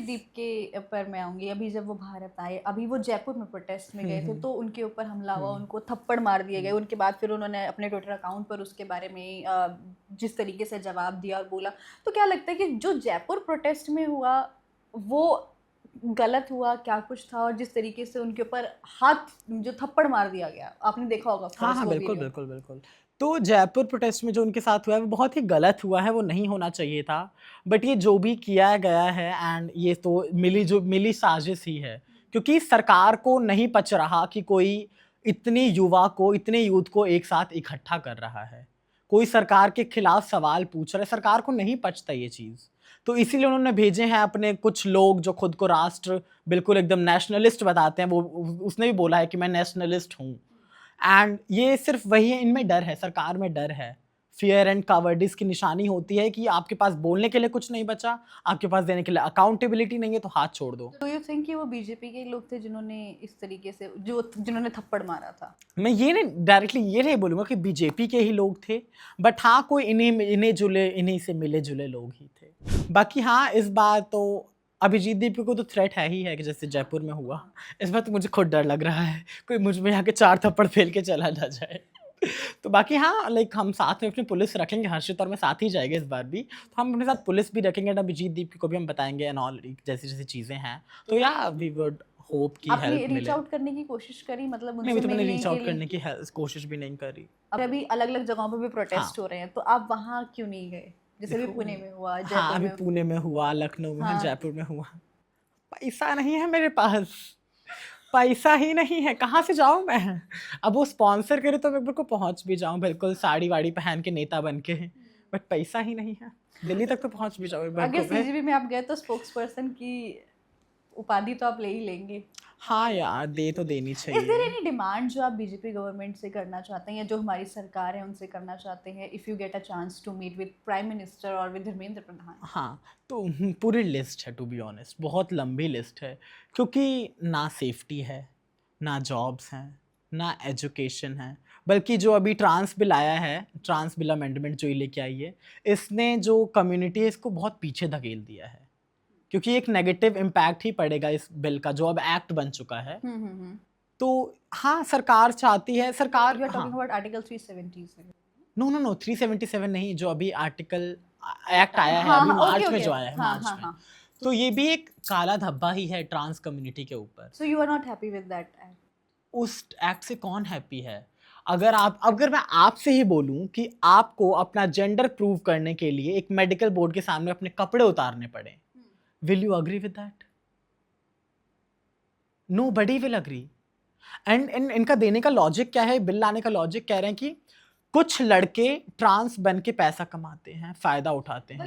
दीप के ऊपर मैं आऊंगी। अभी जब वो भारत आए, अभी वो जयपुर में प्रोटेस्ट में गए थे, तो उनके ऊपर हमला हुआ, उनको थप्पड़ मार दिए गए। उनके बाद फिर उन्होंने अपने ट्विटर अकाउंट पर उसके बारे में जिस तरीके से जवाब दिया और बोला, तो क्या लगता है कि जो जयपुर प्रोटेस्ट में हुआ वो गलत हुआ, क्या कुछ था? और जिस तरीके से उनके ऊपर हाथ जो थप्पड़ मार दिया गया, आपने देखा होगा ऑफ हाँ, कोर्स हाँ, वो बिल्कुल, वीडियो। बिल्कुल, बिल्कुल। तो जयपुर प्रोटेस्ट में जो उनके साथ हुआ है वो बहुत ही गलत हुआ है, वो नहीं होना चाहिए था। बट ये जो भी किया गया है एंड ये तो मिली साजिश ही है। क्योंकि सरकार को नहीं पच रहा कि कोई इतने यूथ को एक साथ इकट्ठा कर रहा है। कोई सरकार के खिलाफ सवाल पूछ रहा है, सरकार को नहीं पचता ये चीज़। तो इसीलिए उन्होंने भेजे हैं अपने कुछ लोग जो खुद को राष्ट्र बिल्कुल एकदम नेशनलिस्ट बताते हैं। वो उसने भी बोला है कि मैं नेशनलिस्ट हूँ। एंड ये सिर्फ वही है, इनमें डर है, सरकार में डर है। फियर एंड कावर्डिस की निशानी होती है कि आपके पास बोलने के लिए कुछ नहीं बचा, आपके पास देने के लिए अकाउंटेबिलिटी नहीं है, तो हाथ छोड़ दो। डू यू थिंक कि वो बीजेपी के लोग थे जिन्होंने इस तरीके से जिन्होंने थप्पड़ मारा था? मैं ये नहीं डायरेक्टली ये नहीं बोलूँगा कि बीजेपी के ही लोग थे, बट हाँ, कोई इन्हीं से मिले-जुले लोग ही थे। बाकी हाँ, इस बार तो अभिजीत दीपी को तो थ्रेट है ही है कि जैसे जयपुर में हुआ। इस बार तो मुझे खुद डर लग रहा है, कोई मुझ में आके 4 थप्पड़ फेल के चला ना जाए। तो बाकी हाँ, लाइक हम साथ में अपनी पुलिस रखेंगे, हर्षित और मैं साथ ही जाएँगे इस बार भी। तो हम अपने साथ पुलिस भी रखेंगे एंड अभिजीत दीपी को भी हम बताएँगे एंड ऑल जैसी-जैसी चीज़ें हैं। तो या वी वुड होप कि आपने हेल्प रीच मिले। आउट करने की कोशिश करी, मतलब नहीं, उनसे अभी तो मैंने मिलने रीच के आउट लिए? करने की कोशिश भी नहीं करी। अब अभी अलग-अलग जगहों पे भी हाँ, प्रोटेस्ट हो रहे हैं, तो आप वहाँ क्यों नहीं गए? जैसे अभी देखो पुणे में हुआ, हाँ, जयपुर अभी में। पुणे में हुआ, लखनऊ में हुआ, हाँ। जयपुर में हुआ। पैसा नहीं है मेरे पास, पैसा ही नहीं है, कहाँ से जाऊँ मैं? अब वो स्पॉन्सर करे तो मैं बिल्कुल पहुँच भी जाऊँ, बिल्कुल साड़ी-वाड़ी पहन के नेता बन के, बट पैसा ही नहीं है। दिल्ली तक तो पहुँच भी जाऊँ एक बार अगर को मैं। सीजीबी में आप गए तो स्पोक्स पर्सन की उपाधि तो आप ले ही लेंगे। हाँ यार, दे तो देनी इज देयर चाहिए। एनी डिमांड जो आप बीजेपी गवर्नमेंट से करना चाहते हैं, या जो हमारी सरकार है उनसे करना चाहते हैं, if you get a chance to meet with prime minister और विद धर्मेंद्र प्रधान? हाँ, तो पूरी लिस्ट है टू बी ऑनेस्ट, बहुत लंबी लिस्ट है। क्योंकि ना सेफ्टी है, ना जॉब्स हैं, ना एजुकेशन है, बल्कि जो अभी ट्रांस बिल आया है, ट्रांस बिल अमेंडमेंट जो ये लेके आई है, इसने जो कम्युनिटी है इसको बहुत पीछे धकेल दिया है। क्योंकि एक नेगेटिव इम्पैक्ट ही पड़ेगा इस बिल का जो अब एक्ट बन चुका है। हम्म। तो हाँ, सरकार चाहती है सरकार यू आर हाँ। टॉकिंग अबाउट आर्टिकल 370 से? नो 377 नहीं, जो अभी आर्टिकल एक्ट आया है हाँ अभी हाँ, ओके मार्च में, ओके। जो आया है हाँ मार्च हाँ में। हाँ। तो ये भी एक काला धब्बा ही है ट्रांस कम्युनिटी के ऊपर। So you are not happy with that act? उस एक्ट से कौन हैप्पी है? अगर मैं आपसे ही बोलूं कि आपको अपना जेंडर प्रूव करने के लिए एक मेडिकल बोर्ड के सामने अपने कपड़े उतारने पड़े, will you agree with that? Nobody will agree. And इनका देने का लॉजिक क्या है, बिल लाने का लॉजिक कह रहे हैं कि कुछ लड़के ट्रांस बन के पैसा कमाते हैं, फायदा उठाते हैं।